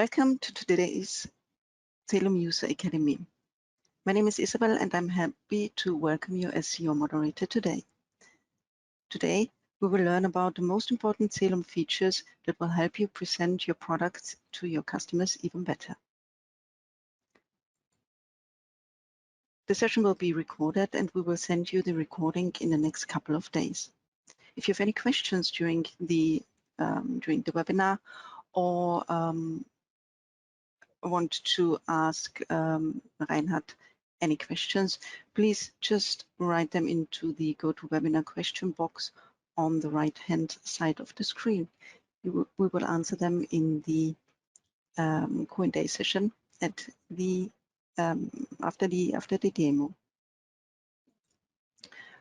Welcome to today's CELUM User Academy. My name is Isabel and I'm happy to welcome you as your moderator today. Today, we will learn about the most important CELUM features that will help you present your products to your customers even better. The session will be recorded and we will send you the recording in the next couple of days. If you have any questions during the webinar or want to ask Reinhard any questions, please just write them into the GoToWebinar question box on the right-hand side of the screen. We will answer them in the Q&A session at the after the demo.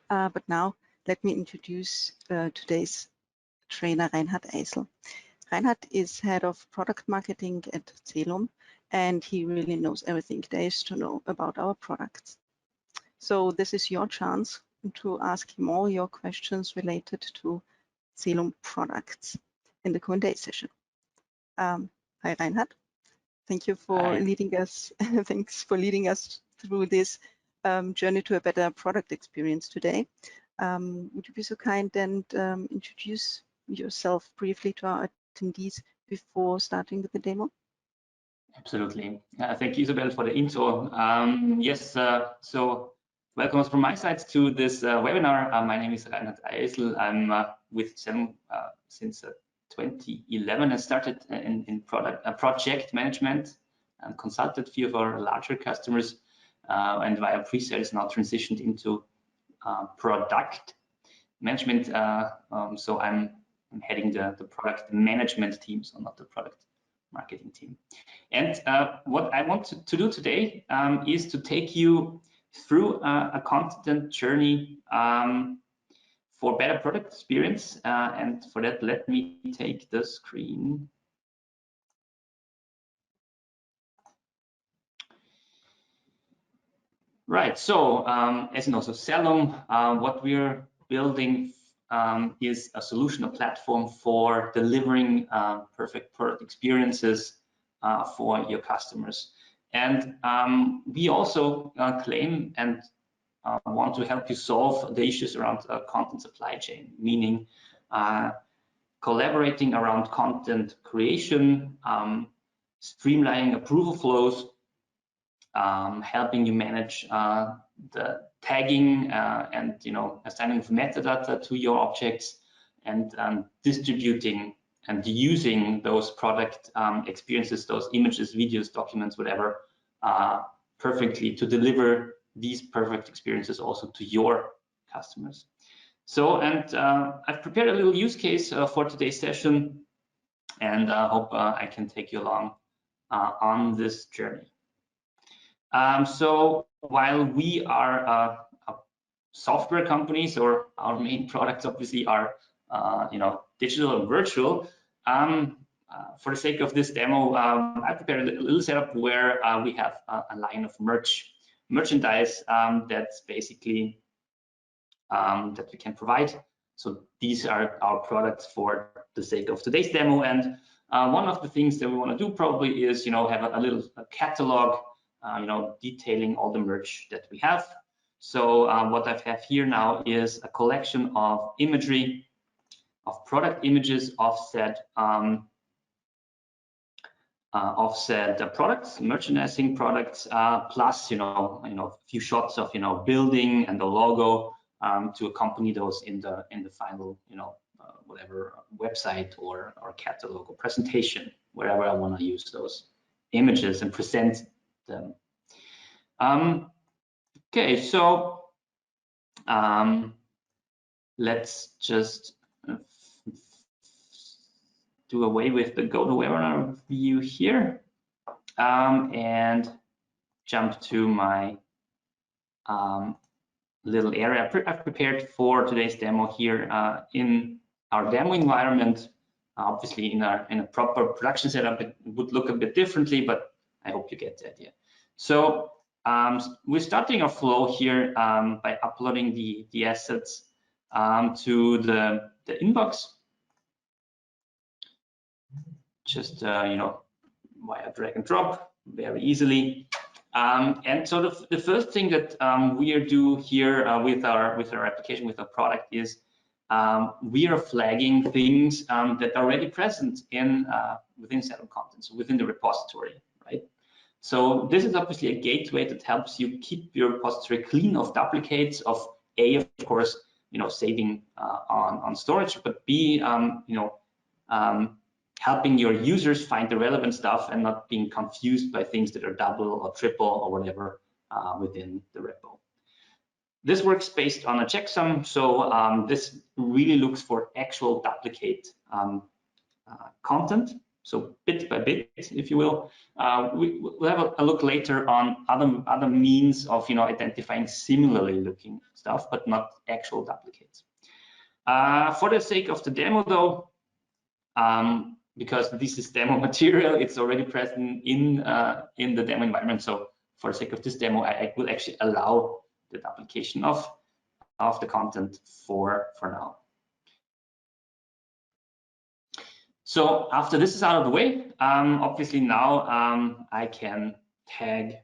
But now let me introduce today's trainer, Reinhard Eisl. Reinhard is head of product marketing at CELUM, and he really knows everything there is to know about our products. So this is your chance to ask him all your questions related to CELUM products in the Q&A session. Hi, Reinhard. Thank you for leading us. Thanks for leading us through this journey to a better product experience today. Would you be so kind and introduce yourself briefly to our attendees before starting with the demo? Absolutely. Thank you, Isabel, for the intro. Yes, so welcome from my side to this webinar. My name is Reinhard Eisl. I'm with CELUM since 2011. I started in project management and consulted a few of our larger customers, and via pre-sales now transitioned into product management. So I'm heading the product management team, so not the product marketing team. And what I want to do today is to take you through a content journey for better product experience. And for that, let me take the screen. Right, so as you know, so CELUM, what we're building is a solution, a platform for delivering perfect product experiences for your customers. And we also claim and want to help you solve the issues around content supply chain, meaning collaborating around content creation, streamlining approval flows, helping you manage the tagging and assigning of metadata to your objects, and distributing and using those product experiences, those images, videos, documents, whatever, perfectly to deliver these perfect experiences also to your customers. So, and I've prepared a little use case for today's session, and I hope I can take you along on this journey. So while we are software companies, or our main products obviously are digital and virtual, for the sake of this demo, I prepared a little setup where we have a line of merchandise that's basically that we can provide. So these are our products for the sake of today's demo. And one of the things that we want to do probably is have a little catalog, detailing all the merch that we have. So what I have here now is a collection of imagery, of product images, offset products, merchandising products, plus a few shots of building and the logo to accompany those in the final whatever website or catalog or presentation, wherever I want to use those images and present them. Okay, so let's just do away with the GoToWebinar view here and jump to my little area I've prepared for today's demo here in our demo environment. Obviously, in a proper production setup, it would look a bit differently, but I hope you get the idea. So we're starting our flow here by uploading the assets to the inbox. Just via drag and drop very easily. And so the first thing that we do here with our application, with our product, is we are flagging things that are already present in within CELUM contents, within the repository, right? So this is obviously a gateway that helps you keep your repository clean of duplicates, of A, of course, saving on storage, but B, helping your users find the relevant stuff and not being confused by things that are double or triple or whatever within the repo. This works based on a checksum, so this really looks for actual duplicate content, so bit by bit, if you will. We'll have a look later on other means of identifying similarly looking stuff, but not actual duplicates. For the sake of the demo, though, because this is demo material, it's already present in the demo environment. So for the sake of this demo, I will actually allow the duplication of the content for now. So after this is out of the way, obviously now I can tag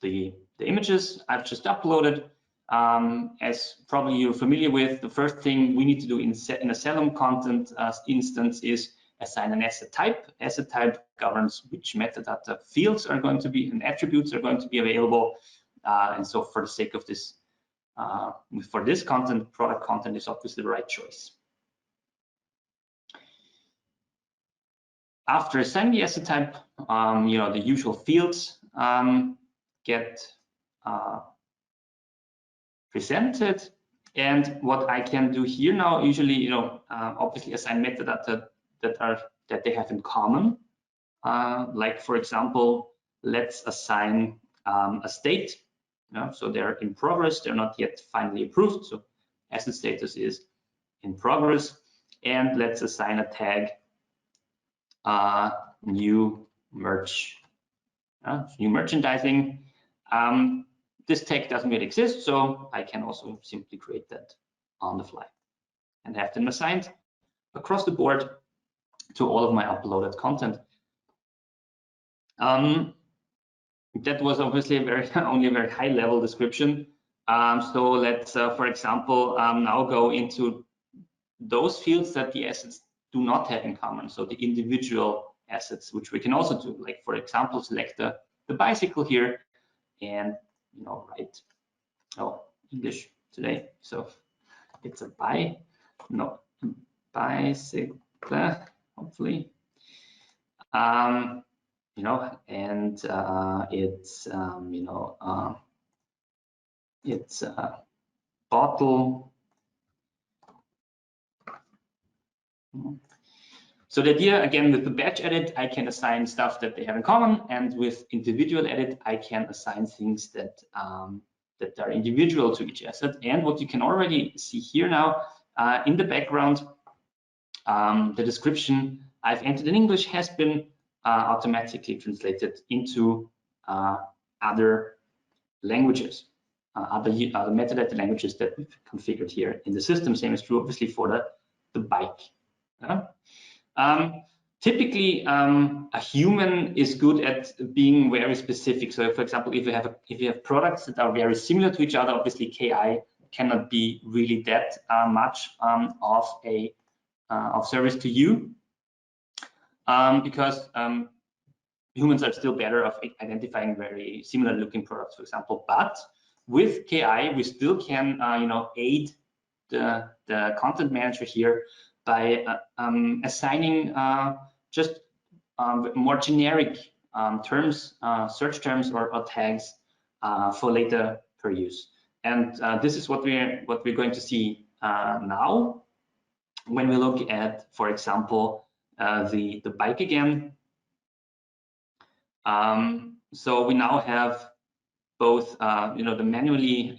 the images I've just uploaded. As probably you're familiar with, the first thing we need to do in a CELUM content instance is assign an asset type. Asset type governs which metadata fields are going to be and attributes are going to be available. And so for the sake of this, for this content, product content is obviously the right choice. After assigning the asset type, the usual fields get presented. And what I can do here now, usually, obviously assign metadata that they have in common. Like for example, let's assign a state. So they're in progress, they're not yet finally approved. So asset status is in progress. And let's assign a tag new merch, new merchandising. This tag doesn't yet exist, so I can also simply create that on the fly and have them assigned across the board to all of my uploaded content. That was obviously only a very high level description. So let's, for example, now go into those fields that the assets do not have in common. So the individual assets, which we can also do, like for example, select the bicycle here and write, English today. So it's a bicycle, hopefully. And it's it's a bottle. So the idea, again, with the batch edit, I can assign stuff that they have in common, and with individual edit, I can assign things that that are individual to each asset. And what you can already see here now in the background, the description I've entered in English has been automatically translated into other languages, other metadata languages that we've configured here in the system. Same is true, obviously, for the bike. Typically, a human is good at being very specific. So, for example, if you have products that are very similar to each other, obviously KI cannot be really that much of service to you, because humans are still better of identifying very similar looking products, for example. But with KI, we still can aid the content manager here by assigning just more generic terms, search terms or tags for later per use. And this is what we're going to see now when we look at, for example, the bike again. So we now have both the manually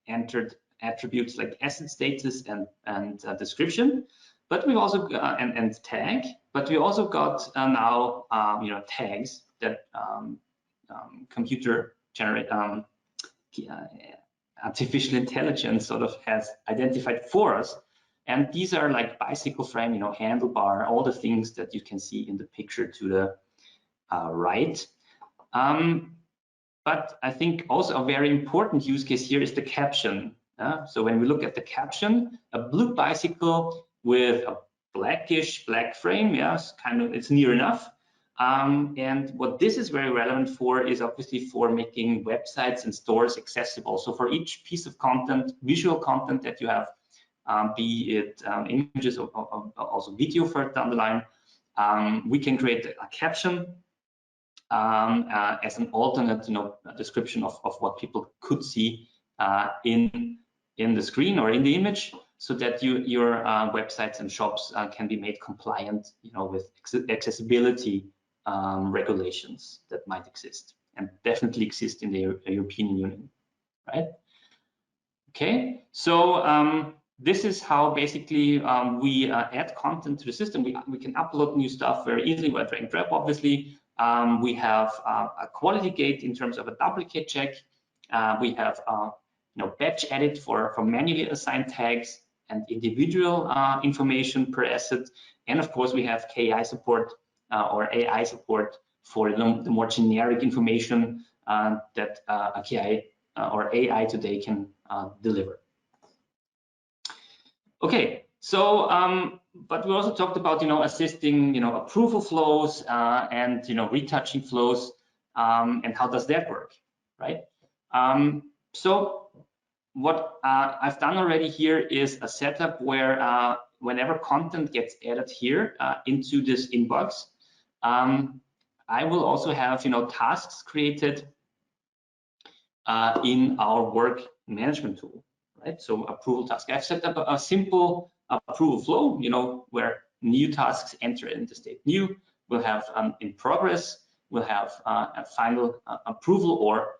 entered attributes like asset status and description, but we've also and tag, but we also got now tags that computer generate artificial intelligence sort of has identified for us. And these are like bicycle frame, handlebar, all the things that you can see in the picture to right. But I think also a very important use case here is the caption. So when we look at the caption, a blue bicycle with a blackish black frame, yes, it's near enough. And what this is very relevant for is obviously for making websites and stores accessible. So for each piece of content, visual content that you have, be it images or also video further down the line, we can create a caption as an alternate, description of what people could see in the screen or in the image, so that your websites and shops can be made compliant, with accessibility regulations that might exist and definitely exist in the European Union, right? Okay, so this is how basically we add content to the system. We can upload new stuff very easily by drag and drop, obviously. We have a quality gate in terms of a duplicate check. We have batch edit for manually assigned tags and individual information per asset. And of course, we have KI support or AI support for the more generic information that a KI or AI today can deliver. Okay, so but we also talked about assisting approval flows and retouching flows, and how does that work, right? So what I've done already here is a setup where whenever content gets added here into this inbox, I will also have tasks created in our work management tool, right? So approval task. I've set up a simple approval flow, where new tasks enter into state new. We'll have in progress. We'll have a final approval or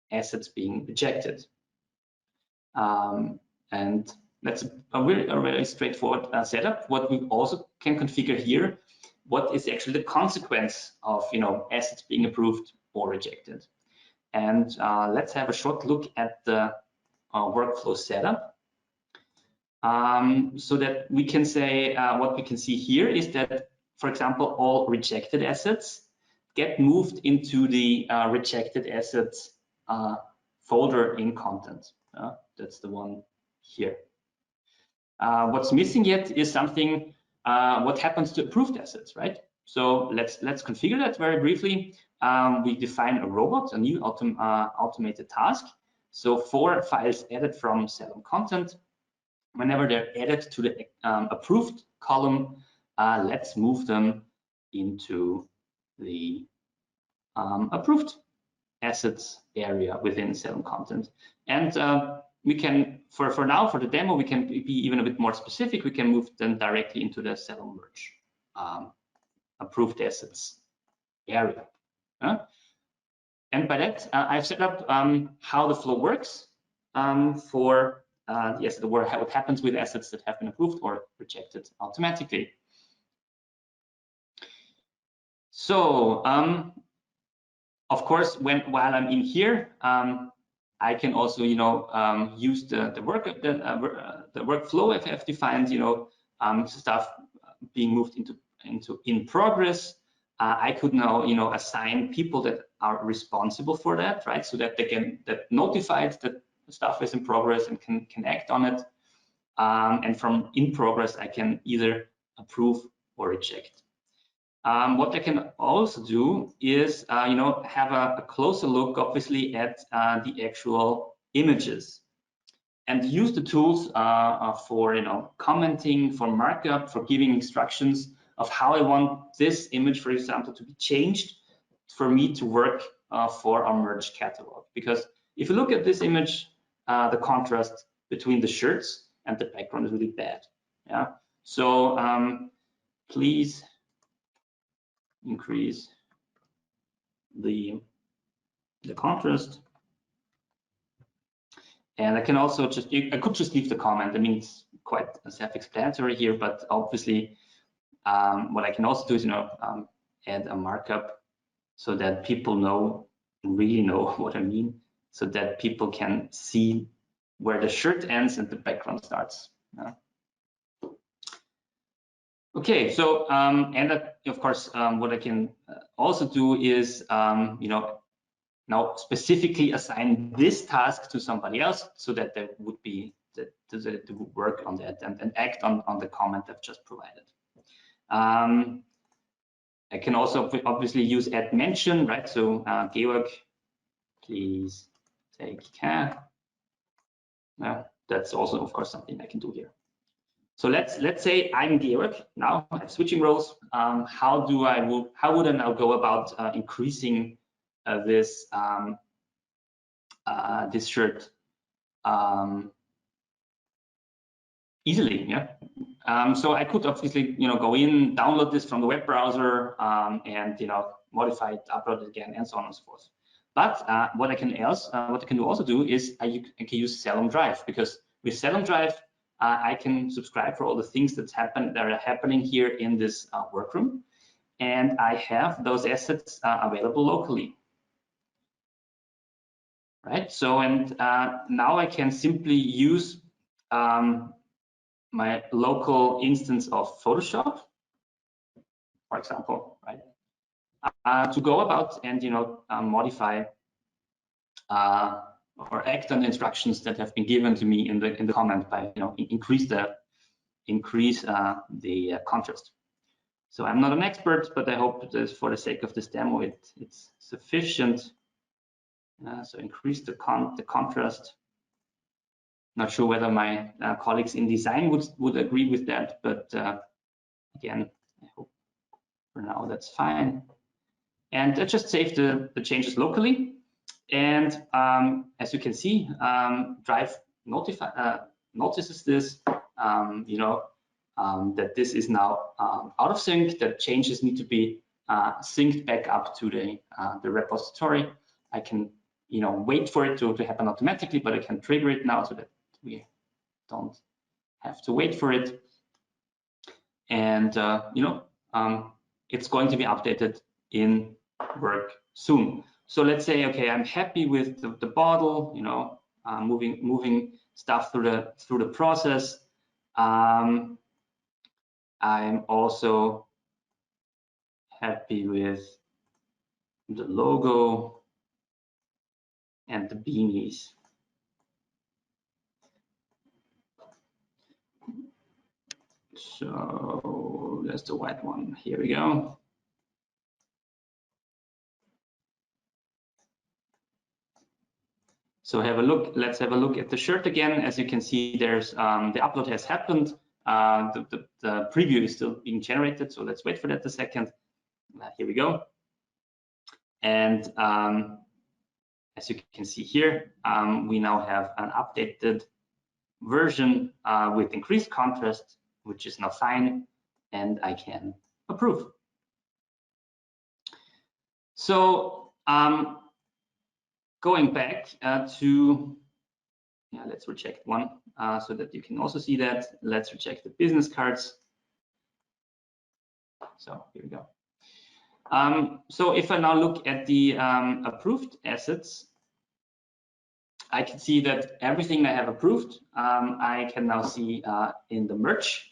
assets being rejected. And that's a really straightforward setup. What we also can configure here, what is actually the consequence of assets being approved or rejected. And let's have a short look at the workflow setup, so that we can say what we can see here is that, for example, all rejected assets get moved into the rejected assets folder in content. That's the one here. What's missing yet is something, what happens to approved assets, right? So let's configure that very briefly. We define a robot, a new automated task. So for files added from CELUM content, whenever they're added to the approved column, let's move them into the approved assets area within CELUM content. And we can, for now, for the demo, we can be even a bit more specific. We can move them directly into the CELUM merge approved assets area. And by that, I've set up how the flow works for the asset, what happens with assets that have been approved or rejected automatically. So, of course, while I'm in here, I can also, use the workflow if I've defined, stuff being moved into in progress. I could now, assign people that are responsible for that, right? So that they can notified that stuff is in progress and can act on it. And from in progress, I can either approve or reject. What I can also do is, have a closer look, obviously, at the actual images, and use the tools for, commenting, for markup, for giving instructions of how I want this image, for example, to be changed for me to work for our merge catalog. Because if you look at this image, the contrast between the shirts and the background is really bad. Yeah. So please increase the contrast. And I can also I could just leave the comment. I mean, it's quite self-explanatory here, but obviously, what I can also do is, add a markup so that people really know what I mean, so that people can see where the shirt ends and the background starts. Okay, so and of course, what I can also do is, now specifically assign this task to somebody else, so that there would be that they would work on that and act on the comment I've just provided. I can also obviously use add mention, right? So Georg, please take care. That's also, of course, something I can do here. So let's say I'm Georg. Now I'm switching roles. How would I now go about increasing this this shirt easily? Yeah. So I could obviously go in, download this from the web browser, and modify it, upload it again, and so on and so forth. But what I can also do is I can use CELUM Drive, because with CELUM Drive I can subscribe for all the things that are happening here in this workroom, and I have those assets available locally. Right. So now I can simply use my local instance of Photoshop, for example, right, to go about and modify or act on the instructions that have been given to me in the comment by increase the contrast. So I'm not an expert, but I hope that for the sake of this demo, it's sufficient. So increase the contrast. Not sure whether my colleagues in design would agree with that, but again, I hope for now that's fine. And I just save the changes locally. And as you can see, Drive notices this, that this is now out of sync, that changes need to be synced back up to the repository. I can wait for it to happen automatically, but I can trigger it now so that we don't have to wait for it. And it's going to be updated in work soon. So let's say, okay, I'm happy with the bottle, moving stuff through the process. I'm also happy with the logo and the beanies. So that's the white one. Here we go. So let's have a look at the shirt again. As you can see, there's the upload has happened. The preview is still being generated, so let's wait for that a second. Here we go. And as you can see here, we now have an updated version with increased contrast, which is now fine, and I can approve. So going back to, let's reject one so that you can also see that. Let's reject the business cards. So here we go. So if I now look at the approved assets, I can see that everything I have approved, I can now see in the merge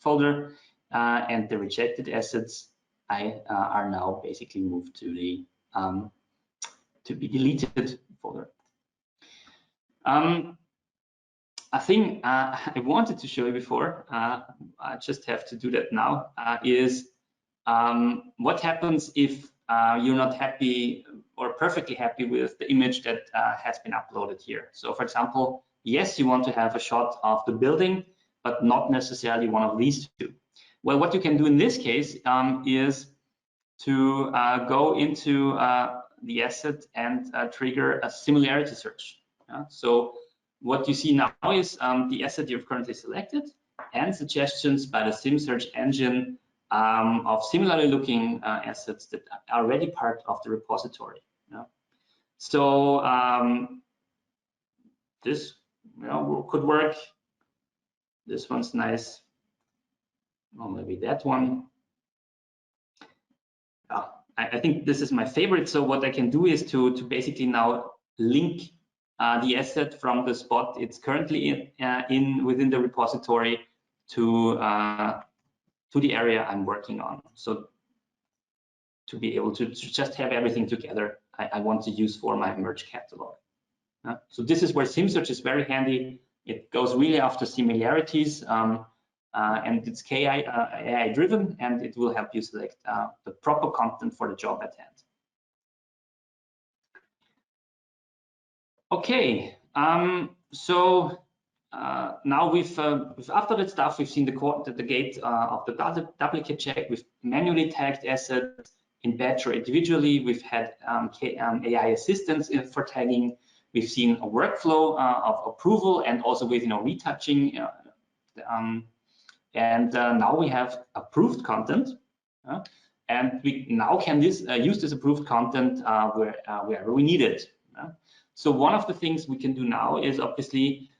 folder, and the rejected assets are now basically moved to the to be deleted folder. A thing I wanted to show you before, I just have to do that now, is what happens if you're not happy or perfectly happy with the image that has been uploaded here. So for example, yes, you want to have a shot of the building, but not necessarily one of these two. Well, what you can do in this case is to go into the asset and trigger a similarity search. So what you see now is the asset you've currently selected and suggestions by the sim search engine of similarly looking assets that are already part of the repository. So this could work. This one's nice. Or maybe that one. I think this is my favorite. So what I can do is to basically now link the asset from the spot it's currently in within the repository to to the area I'm working on. So to be able to just have everything together, I want to use for my merge catalog. So this is where SimSearch is very handy. It goes really after similarities, and it's AI driven, and it will help you select the proper content for the job at hand. Okay, so now we've after that stuff, we've seen the gate of the duplicate check. We've manually tagged assets in batch or individually. We've had AI assistance for tagging. We've seen a workflow of approval and also with retouching. And now we have approved content, and we now can use this approved content wherever we need it. So one of the things we can do now is obviously,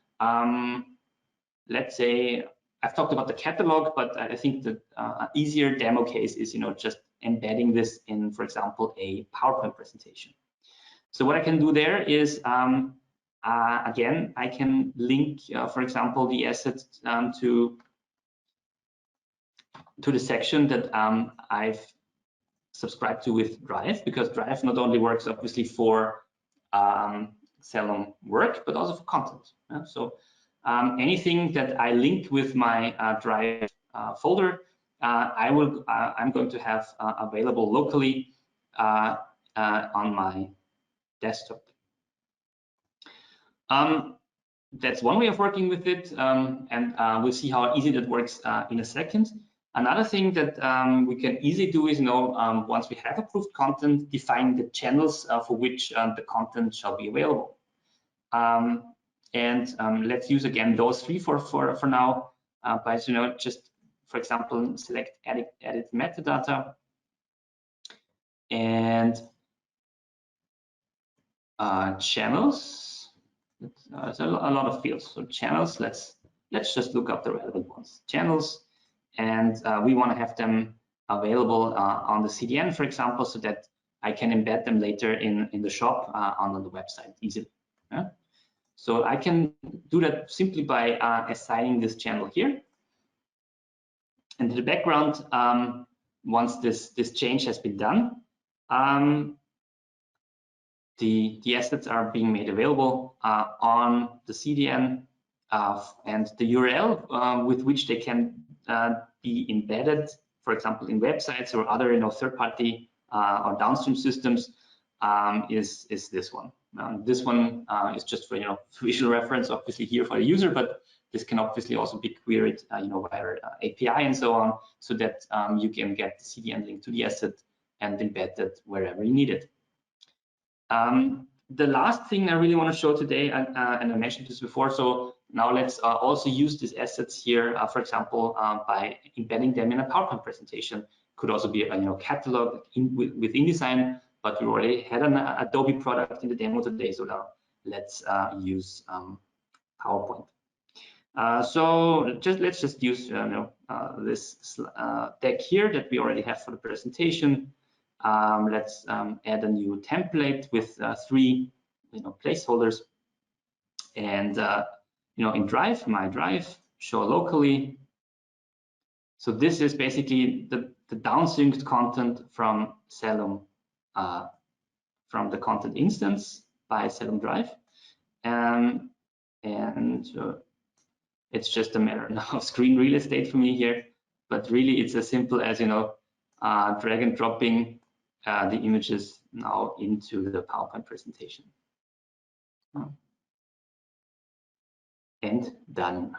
let's say, I've talked about the catalog, but I think that an easier demo case is just embedding this in, for example, a PowerPoint presentation. So what I can do there is, again, I can link, for example, the assets to the section that I've subscribed to with Drive, because Drive not only works obviously for CELUM work, but also for content. So anything that I link with my Drive folder, I'm going to have available locally on my desktop. That's one way of working with it, and we'll see how easy that works in a second. Another thing that we can easily do is, once we have approved content, define the channels for which the content shall be available. And let's use again those three for now. By just, for example, select edit metadata and channels. There's a lot of fields. So channels, let's just look up the relevant ones. Channels, and we want to have them available on the CDN, for example, so that I can embed them later in the shop on the website easily. So I can do that simply by assigning this channel here. And in the background, once this change has been done, the assets are being made available on the CDN, and the URL with which they can be embedded, for example, in websites or other third-party or downstream systems, is this one. This one is just for visual reference, obviously here for the user, but this can obviously also be queried, via API and so on, so that you can get the CDN link to the asset and embed it wherever you need it. The last thing I really want to show today, and I mentioned this before, so now let's also use these assets here, for example, by embedding them in a PowerPoint presentation. Could also be a catalog with InDesign, but we already had an Adobe product in the demo today, so now let's use PowerPoint. So let's just use this deck here that we already have for the presentation. Let's add a new template with 3 placeholders, and in Drive, my Drive, show locally. So this is basically the downsynced content from CELUM, from the content instance by CELUM Drive, and it's just a matter now of screen real estate for me here, but really it's as simple as drag and dropping the images now into the PowerPoint presentation. And done.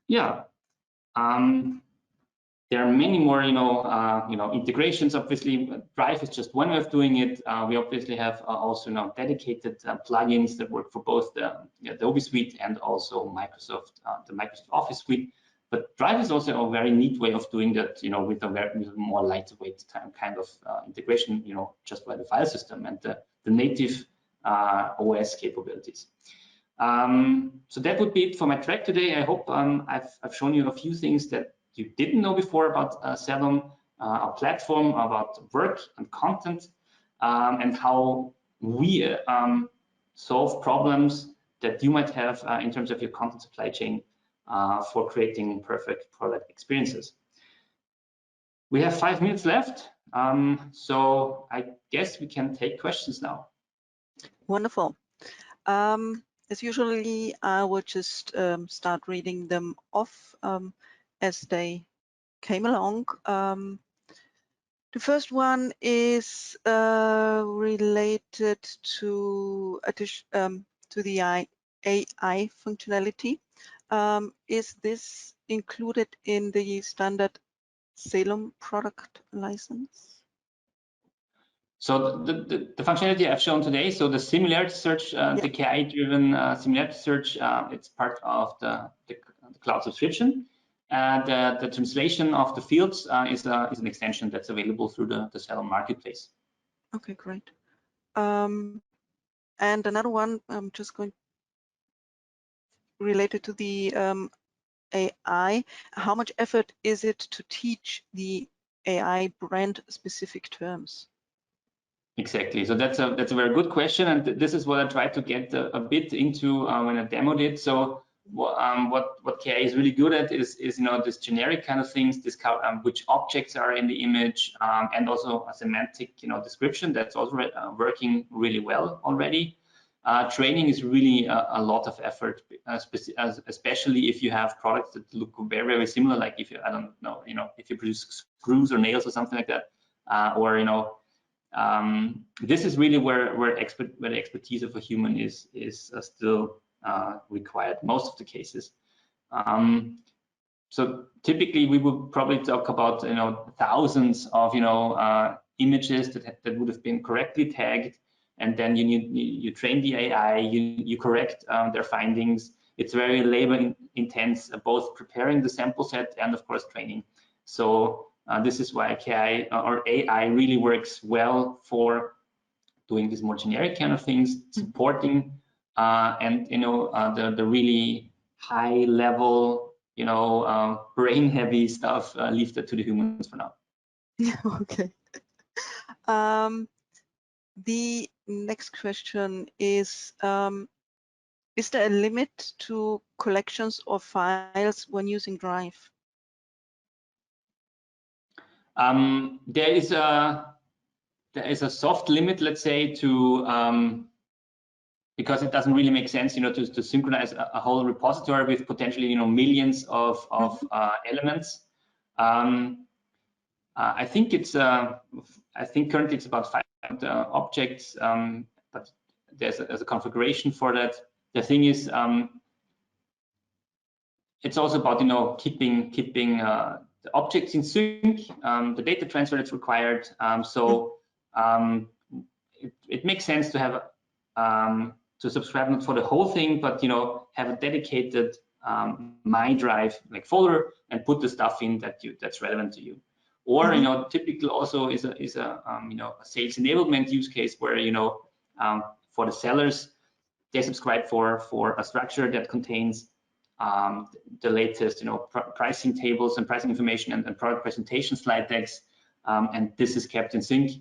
Yeah, there are many more, integrations. Obviously, Drive is just one way of doing it. We obviously have also now dedicated plugins that work for both the Adobe suite and also Microsoft, the Microsoft Office suite. But Drive is also a very neat way of doing that, with a more lightweight kind of integration, just by the file system and the native OS capabilities. So that would be it for my track today. I hope I've shown you a few things that you didn't know before about CELUM, a platform about work and content, and how we solve problems that you might have in terms of your content supply chain for creating perfect product experiences. We have 5 minutes left, so I guess we can take questions now. Wonderful. As usually, I would just start reading them off as they came along. The first one is related to the AI functionality. Is this included in the standard CELUM product license? So the functionality I've shown today, so the similarity search, the KI-driven similarity search, it's part of the cloud subscription. And the translation of the fields is an extension that's available through the CELUM marketplace. Okay, great. And another one, I'm just going related to the AI. How much effort is it to teach the AI brand-specific terms? Exactly. So that's a very good question, and this is what I tried to get a bit into when I demoed it. So what KI is really good at is this generic kind of things, this which objects are in the image, and also a semantic description that's also working really well already. Training is really a lot of effort, especially if you have products that look very, very similar. Like if you, I don't know, if you produce screws or nails or something like that, or this is really where the expertise of a human is still required most of the cases. So typically we would probably talk about thousands of images that would have been correctly tagged, and then you train the AI, you correct their findings. It's very labor intense, both preparing the sample set and of course training. So this is why KI or AI really works well for doing these more generic kind of things, supporting and the really high level, brain heavy stuff, leave that to the humans for now. Okay. The next question is there a limit to collections of files when using Drive? There is a soft limit, let's say, to because it doesn't really make sense, to synchronize a whole repository with potentially, millions of elements. I think currently it's about 500 objects, but there's a configuration for that. The thing is, it's also about keeping the objects in sync, the data transfer that's required. It makes sense to have to subscribe not for the whole thing, but have a dedicated My Drive like folder and put the stuff in that's relevant to you. Or typically also is a sales enablement use case where for the sellers they subscribe for a structure that contains the latest pricing tables and pricing information and product presentation slide decks, and this is kept in sync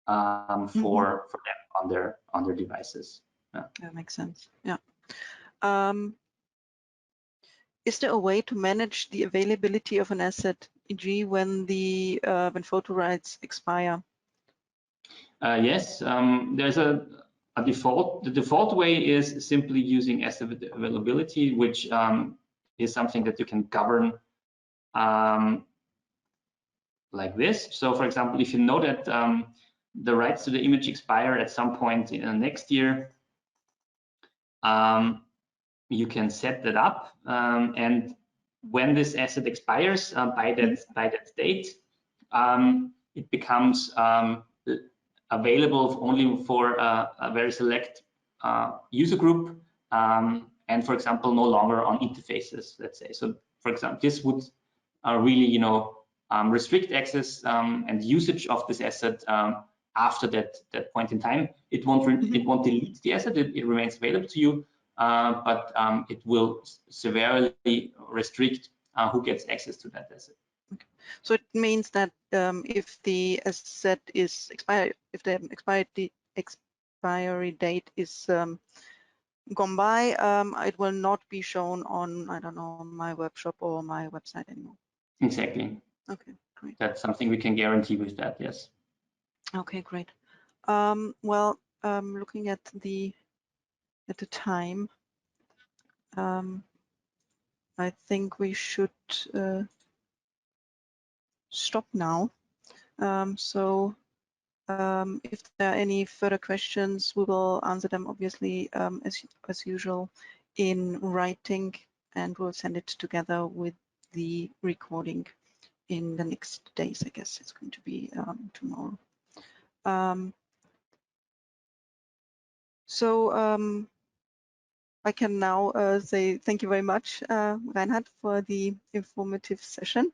for them on their devices. Yeah. That makes sense. Yeah. Is there a way to manage the availability of an asset, e.g., when photo rights expire? Yes, there's a default. The default way is simply using asset availability, which is something that you can govern like this. So, for example, if you know that the rights to the image expire at some point in next year, you can set that up, and when this asset expires by that date, it becomes available only for a very select user group, and for example, no longer on interfaces, let's say. So, for example, this would really, restrict access and usage of this asset after that point in time. It won't delete the asset; it remains available to you, but it will severely restrict who gets access to that asset. Okay. So it means that if the asset is expired, if the expiry date is gone by, it will not be shown on, I don't know, my webshop or my website anymore. Exactly. Okay, great. That's something we can guarantee with that, yes. Okay, great. Well, looking at the time, I think we should stop now. If there are any further questions, we will answer them obviously as usual in writing, and we'll send it together with the recording in the next days. I guess it's going to be tomorrow. I can now say thank you very much, Reinhard, for the informative session.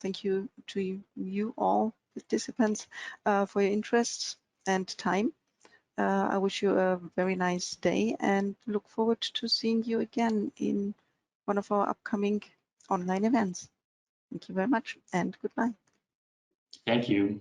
Thank you to you all participants for your interest and time. I wish you a very nice day and look forward to seeing you again in one of our upcoming online events. Thank you very much and goodbye. Thank you.